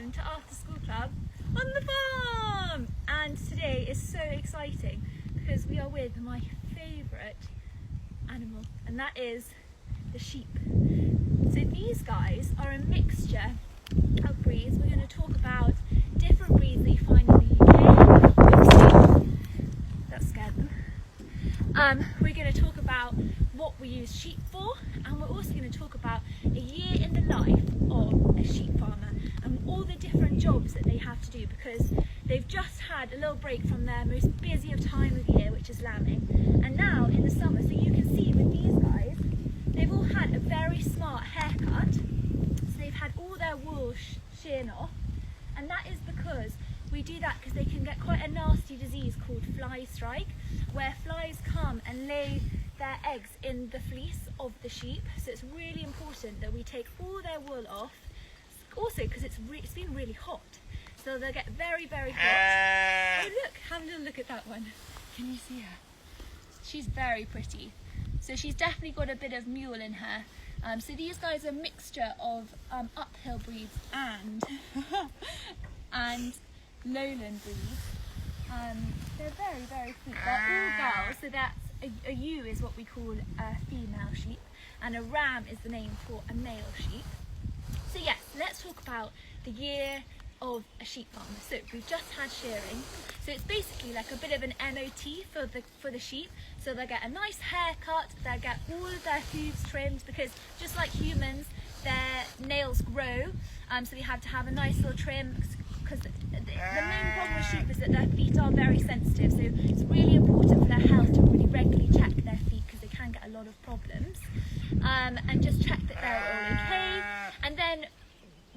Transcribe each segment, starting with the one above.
welcome to After School Club on the farm! And today is so exciting because we are with my favourite animal, and that is the sheep. So these guys are a mixture of breeds. We're going to talk about different breeds that you find in the UK. That scared them. We're going to talk about what we use sheep for, and we're also going to talk about a year in the life of a sheep farmer and all the different jobs that they have to do, because they've just had a little break from their most busy of time of year, which is lambing, and now in the summer. So you can see with these guys, they've all had a very smart haircut, so they've had all their wool sheared off, and that is because we do that because they can get quite a nasty disease called fly strike, where flies come and lay their eggs in the fleece of the sheep. So it's really important that we take all their wool off, also because it's been really hot, so they'll get very, very hot. Oh look, have a little look at that one. Can you see her? She's very pretty. So she's definitely got a bit of mule in her. So these guys are a mixture of uphill breeds and and lowland breeds. They're very, very sweet. They're all girls, so that's a ewe is what we call a female sheep, and a ram is the name for a male sheep. So yes, let's talk about the year of a sheep farmer. So we've just had shearing, so it's basically like a bit of an MOT for the sheep. So they'll get a nice haircut, they'll get all of their hooves trimmed, because just like humans, their nails grow, so they have to have a nice little trim, because the main problem with sheep is that their feet are very sensitive, so it's really important for their health to really regularly check their feet, because they can get a lot of problems, and just check that they're all okay. And then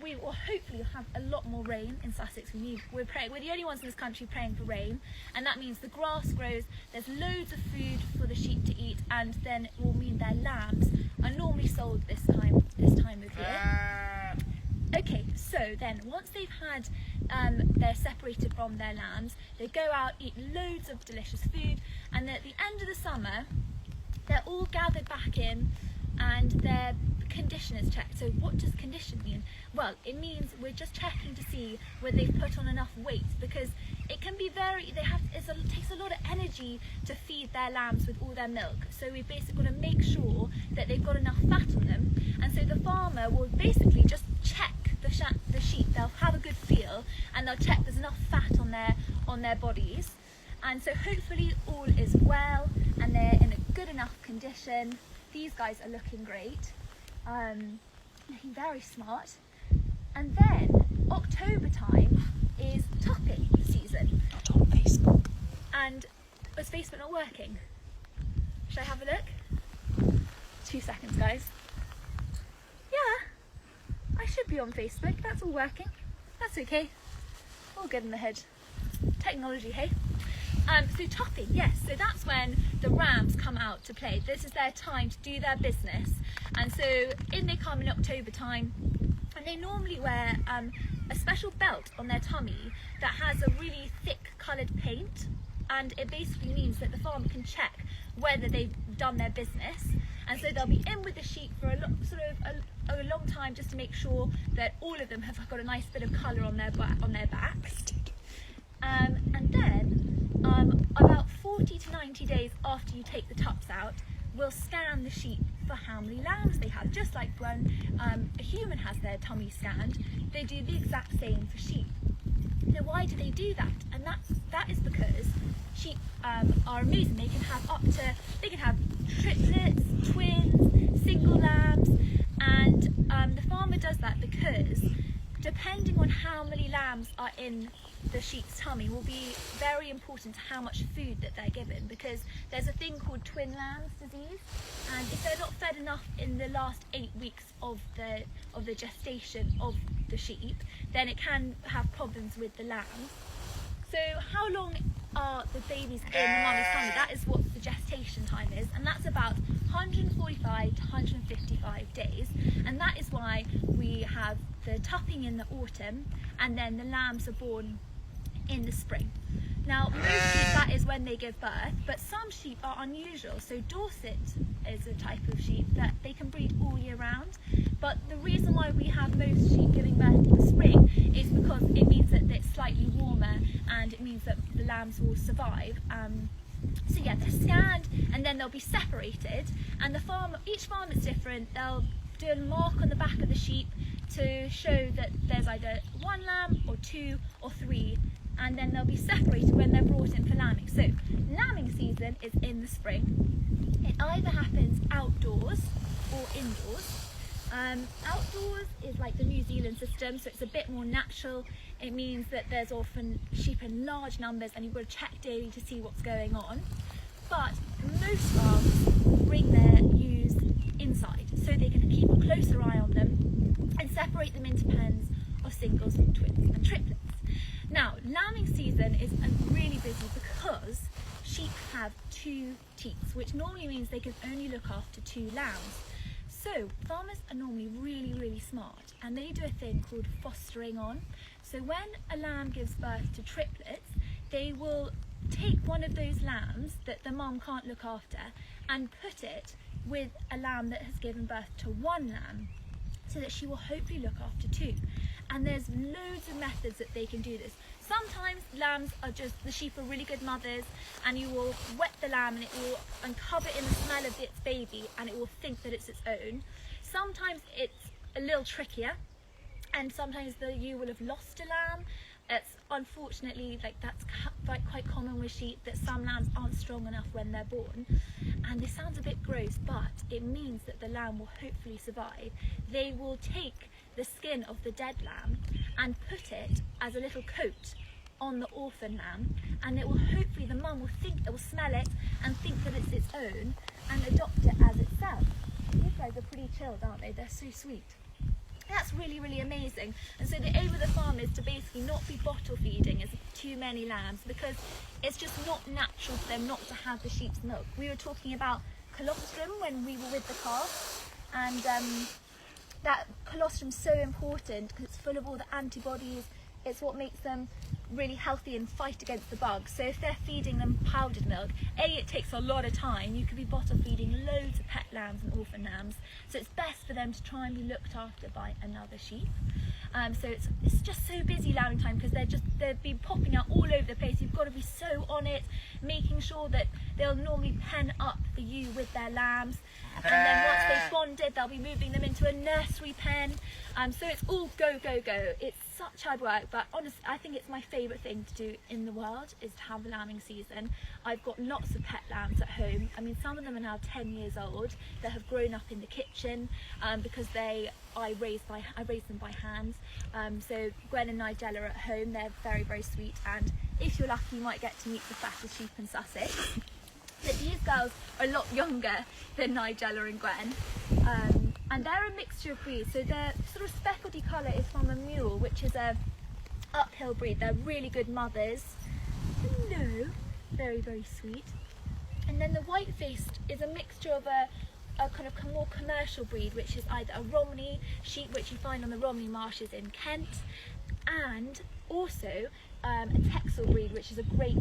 we will hopefully have a lot more rain in Sussex. We're the only ones in this country praying for rain, and that means the grass grows, there's loads of food for the sheep to eat, and then it will mean their lambs are normally sold this time of year. Okay, so then once they've had, they're separated from their lambs, they go out, eat loads of delicious food, and at the end of the summer, they're all gathered back in, and their condition is checked. So what does condition mean? Well, it means we're just checking to see whether they've put on enough weight, because it can be it takes a lot of energy to feed their lambs with all their milk. So we've basically got to make sure that they've got enough fat on them, and so the farmer will basically just check the sheep. They'll have a good feel, and they'll check there's enough fat on their bodies, and so hopefully all is well and they're in a good enough condition. These guys are looking great, looking very smart. And then October time is topping season. Not on Facebook. And was Facebook not working? Should I have a look? 2 seconds, guys. Yeah, I should be on Facebook. That's all working. That's okay. All good in the hood. Technology, hey? So topping, yes, so that's when the rams come out to play. This is their time to do their business, and so in they come in October time, and they normally wear a special belt on their tummy that has a really thick coloured paint, and it basically means that the farmer can check whether they've done their business, and so they'll be in with the sheep for a long time, just to make sure that all of them have got a nice bit of colour on their backs. And then about 40 to 90 days after you take the tups out, we'll scan the sheep for how many lambs they have. Just like when a human has their tummy scanned, they do the exact same for sheep. Now why do they do that? And that is because sheep are amazing. They can have triplets, twins, single lambs, and the farmer does that because depending on how many lambs are in the sheep's tummy will be very important to how much food that they're given, because there's a thing called twin lambs disease, and if they're not fed enough in the last 8 weeks of the gestation of the sheep, then it can have problems with the lambs. So how long are the babies in the mummy's tummy? That is what the gestation time is, and that's about 145 to 155 days, and that is why we have the tupping in the autumn, and then the lambs are born in the spring. Now most sheep, that is when they give birth, but some sheep are unusual. So Dorset is a type of sheep that they can breed all year round, but But the reason why we have most sheep giving birth in the spring is because it means that it's slightly warmer and it means that the lambs will survive. So yeah, they're scanned and then they'll be separated, and each farm is different. They'll do a mark on the back of the sheep to show that there's either one lamb or two or three, and then they'll be separated when they're brought in for lambing. So lambing season is in the spring. It either happens outdoors or indoors. Outdoors is like the New Zealand system, so it's a bit more natural. It means that there's often sheep in large numbers and you've got to check daily to see what's going on. But most farms bring their ewes inside so they can keep a closer eye on them and separate them into pens of singles, twins and triplets. Now, lambing season is really busy because sheep have 2 teats, which normally means they can only look after 2 lambs. So farmers are normally really smart, and they do a thing called fostering on. So when a lamb gives birth to triplets, they will take one of those lambs that the mum can't look after and put it with a lamb that has given birth to 1 lamb, so that she will hopefully look after 2. And there's loads of methods that they can do this. Sometimes the sheep are really good mothers, and you will wet the lamb and it will uncover it in the smell of its baby and it will think that it's its own. Sometimes it's a little trickier, and sometimes the ewe will have lost a lamb. It's unfortunately, that's quite common with sheep, that some lambs aren't strong enough when they're born. And this sounds a bit gross, but it means that the lamb will hopefully survive. They will take the skin of the dead lamb and put it as a little coat on the orphan lamb, and it will hopefully, the mum will smell it and think that it's its own and adopt it as itself. These guys are pretty chilled, aren't they? They're so sweet. That's really amazing. And so the aim of the farm is to basically not be bottle feeding as too many lambs, because it's just not natural for them not to have the sheep's milk. We were talking about colostrum when we were with the calf, and that colostrum's so important because it's full of all the antibodies. It's what makes them really healthy and fight against the bugs. So if they're feeding them powdered milk, it takes a lot of time. You could be bottle feeding loads of pet lambs and orphan lambs, so it's best for them to try and be looked after by another sheep. So it's just so busy lambing time, because they've been popping out all over the place. You've got to be so on it, making sure that they'll normally pen up the ewe with their lambs, and then once they've bonded, they'll be moving them into a nursery pen. So it's all go. It's such hard work, but honestly, I think it's my favourite thing to do in the world is to have lambing season. I've got lots of pet lambs at home. I mean, some of them are now 10 years old that have grown up in the kitchen, because I raised them by hand. So Gwen and Nigella are at home. They're very sweet, and if you're lucky, you might get to meet the fattest sheep in Sussex. But these girls are a lot younger than Nigella and Gwen, and they're a mixture of breeds. So their sort of speckledy colour is from a mule, which is a uphill breed. They're really good mothers. Hello, very sweet. And then the white-faced is a mixture of a kind of more commercial breed, which is either a Romney sheep, which you find on the Romney marshes in Kent, and also a Texel breed, which is a great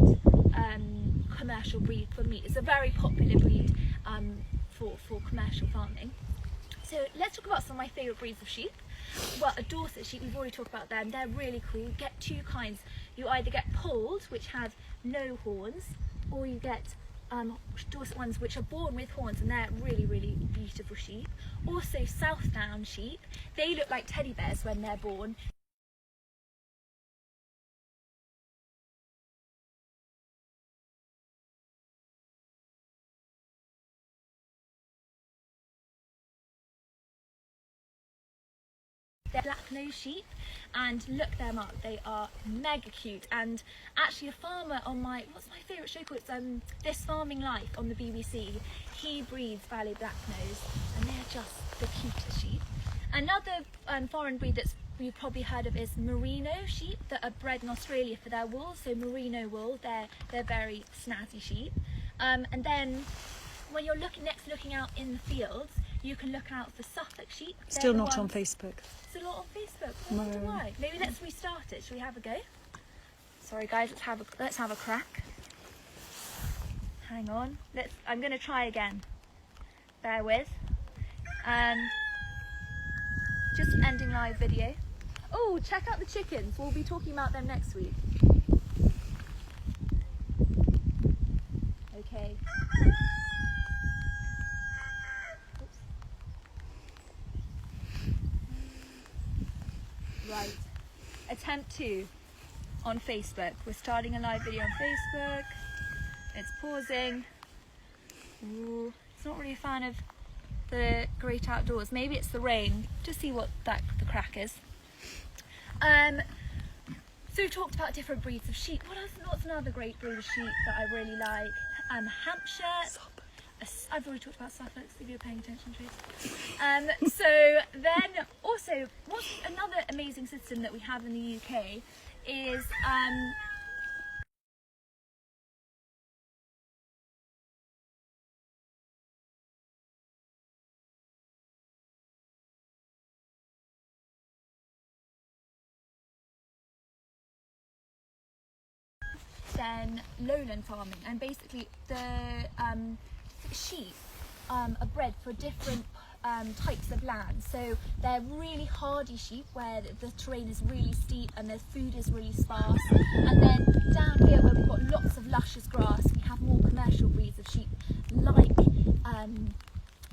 commercial breed for meat. It's a very popular breed for commercial farming. So let's talk about some of my favourite breeds of sheep. Well, a Dorset sheep, we've already talked about them. They're really cool. You get 2 kinds. You either get polled, which have no horns, or you get Dorset ones which are born with horns, and they're really beautiful sheep. Also Southdown sheep, they look like teddy bears when they're born. They're black-nosed sheep, and look them up, they are mega cute. And actually a farmer on what's my favourite show called? It's This Farming Life on the BBC. He breeds Valley Black-nosed, and they're just the cutest sheep. Another foreign breed that's you've probably heard of is merino sheep that are bred in Australia for their wool. So merino wool, they're very snazzy sheep. And then when you're looking out in the fields, you can look out for Suffolk sheep. Still not on Facebook. Still not on Facebook? I wonder why. Maybe let's restart it. Shall we have a go? Sorry guys, let's have a crack. Hang on. I'm going to try again. Bear with. just an ending live video. Oh, check out the chickens. We'll be talking about them next week. Okay. Oops. Right. Attempt 2 on Facebook. We're starting a live video on Facebook. It's pausing. Ooh, it's not really a fan of the great outdoors. Maybe it's the rain. Just see what the crack is. So we've talked about different breeds of sheep. What's another great breed of sheep that I really like? Hampshire. I've already talked about Suffolk, if you're paying attention, Trace. So then also, what's another amazing system that we have in the UK is then lowland farming, and basically the sheep are bred for different types of land. So they're really hardy sheep where the terrain is really steep and their food is really sparse, and then down here where we've got lots of luscious grass, we have more commercial breeds of sheep like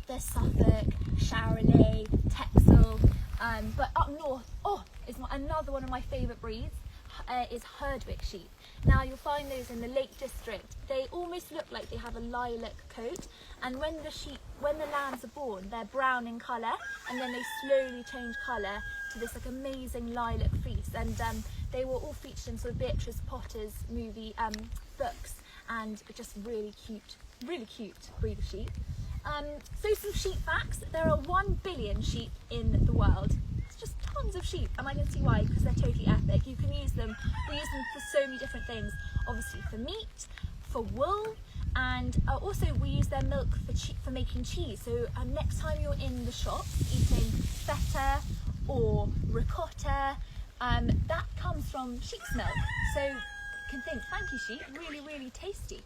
the Suffolk, Charolais, Texel, but up north, is another one of my favourite breeds. Is Herdwick sheep. Now you'll find those in the Lake District. They almost look like they have a lilac coat, and when the lambs are born, they're brown in colour, and then they slowly change colour to this like amazing lilac fleece. And they were all featured in sort of Beatrice Potter's movie books, and just really cute breed of sheep. So some sheep facts: there are 1 billion sheep in the world. Just tons of sheep, and I can see why, because they're totally epic. You can use them, we use them for so many different things, obviously for meat, for wool, and also we use their milk for making cheese. So next time you're in the shops eating feta or ricotta, that comes from sheep's milk. So you can think, thank you sheep, really tasty.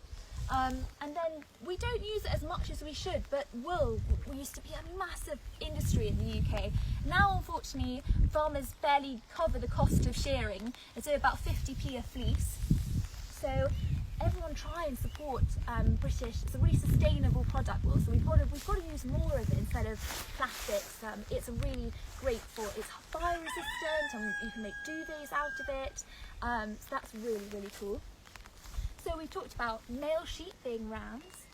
And then we don't use it as much as we should, but wool used to be a massive industry in the UK. Now unfortunately farmers barely cover the cost of shearing, and so about 50p a fleece. So everyone try and support British. It's a really sustainable product also. We've got to use more of it instead of plastics. It's a really great it's fire resistant, and you can make duvets out of it. So that's really cool. So we talked about male sheep being rams,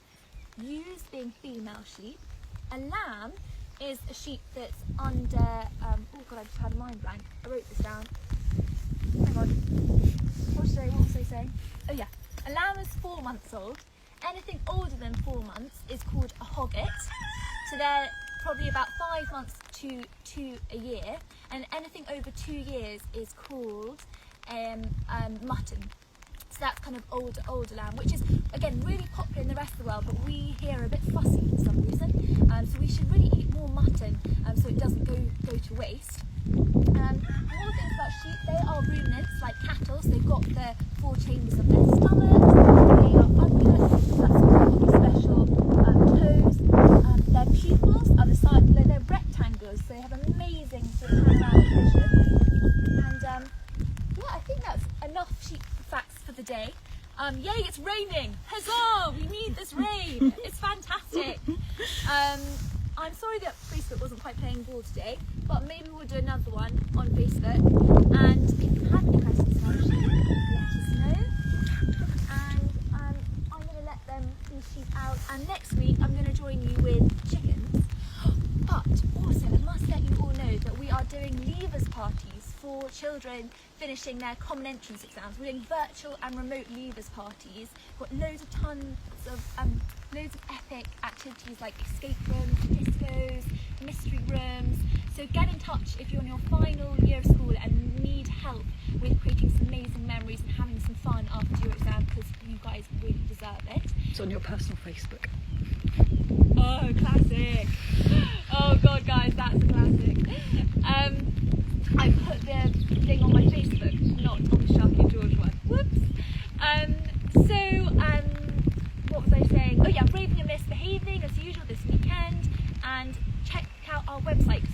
ewes being female sheep. A lamb is a sheep that's under, oh god, I just had a mind blank. I wrote this down. Hang on. What was I saying? Oh yeah, a lamb is 4 months old. Anything older than 4 months is called a hogget. So they're probably about 5 months to a year. And anything over 2 years is called mutton. So that's kind of older lamb, which is again really popular in the rest of the world, but we here are a bit fussy for some reason. So we should really eat more mutton so it doesn't go to waste. More things about sheep: they are ruminants like cattle. So they've got the 4 chambers of their stomachs. They are ungulates, so that's really special toes. Their pupils are they're rectangles, so they have amazing sort of panoramic vision. And yeah, I think that's enough sheep facts for the day. Yay, it's raining! Huzzah! We need this rain! It's fantastic! I'm sorry that Facebook wasn't quite playing ball today, but maybe we'll do another one on Facebook. And if you have any questions about sheep, let us know. And I'm going to let them the sheep out. And next week, I'm going to join you with chickens. But also, I must let you all know that we are doing leavers parties for children finishing their common entrance exams. We're doing virtual and remote leavers parties. We've got loads of epic activities like escape rooms, discos, mystery rooms. So get in touch if you're in your final year of school and need help with creating some amazing memories and having some fun after your exam, because you guys really deserve it. It's on your personal Facebook. Oh, classic. Oh god, guys, that's a classic. I put the thing on my Facebook, not on the Sharky and George one. Whoops. What was I saying? Oh yeah, braving and misbehaving as usual this weekend, and check out our website.